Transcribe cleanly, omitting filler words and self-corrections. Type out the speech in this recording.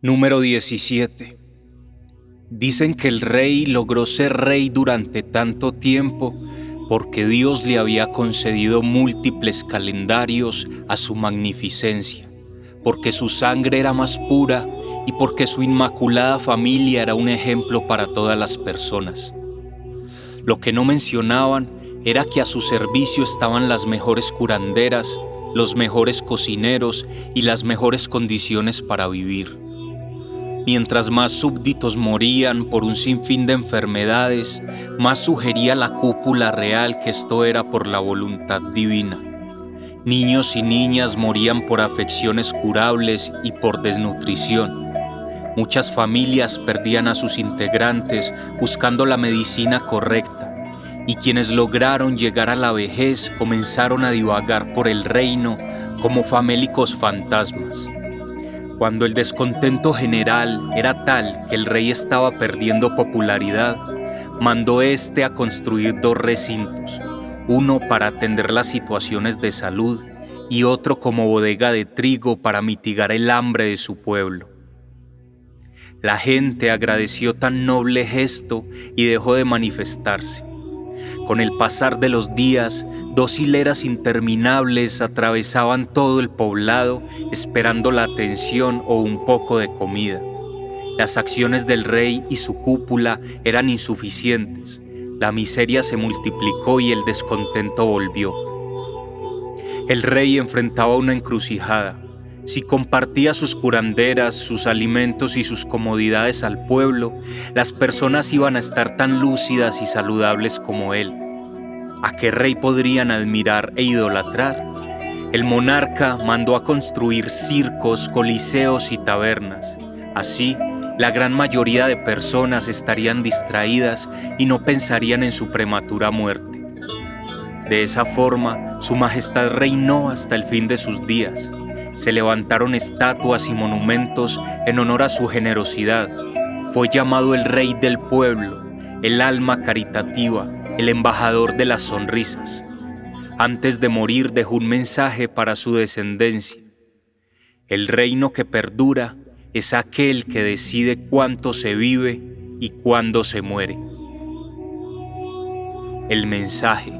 Número 17. Dicen que el rey logró ser rey durante tanto tiempo porque Dios le había concedido múltiples calendarios a su magnificencia, porque su sangre era más pura y porque su inmaculada familia era un ejemplo para todas las personas. Lo que no mencionaban era que a su servicio estaban las mejores curanderas, los mejores cocineros y las mejores condiciones para vivir. Mientras más súbditos morían por un sinfín de enfermedades, más sugería la cúpula real que esto era por la voluntad divina. Niños y niñas morían por afecciones curables y por desnutrición. Muchas familias perdían a sus integrantes buscando la medicina correcta, y quienes lograron llegar a la vejez comenzaron a divagar por el reino como famélicos fantasmas. Cuando el descontento general era tal que el rey estaba perdiendo popularidad, mandó a construir 2 recintos, uno para atender las situaciones de salud y otro como bodega de trigo para mitigar el hambre de su pueblo. La gente agradeció tan noble gesto y dejó de manifestarse. Con el pasar de los días, 2 hileras interminables atravesaban todo el poblado esperando la atención o un poco de comida. Las acciones del rey y su cúpula eran insuficientes. La miseria se multiplicó y el descontento volvió. El rey enfrentaba una encrucijada. Si compartía sus curanderas, sus alimentos y sus comodidades al pueblo, las personas iban a estar tan lúcidas y saludables como él. ¿A qué rey podrían admirar e idolatrar? El monarca mandó a construir circos, coliseos y tabernas. Así, la gran mayoría de personas estarían distraídas y no pensarían en su prematura muerte. De esa forma, su majestad reinó hasta el fin de sus días. Se levantaron estatuas y monumentos en honor a su generosidad. Fue llamado el rey del pueblo, el alma caritativa, el embajador de las sonrisas. Antes de morir dejó un mensaje para su descendencia. El reino que perdura es aquel que decide cuánto se vive y cuándo se muere. El mensaje: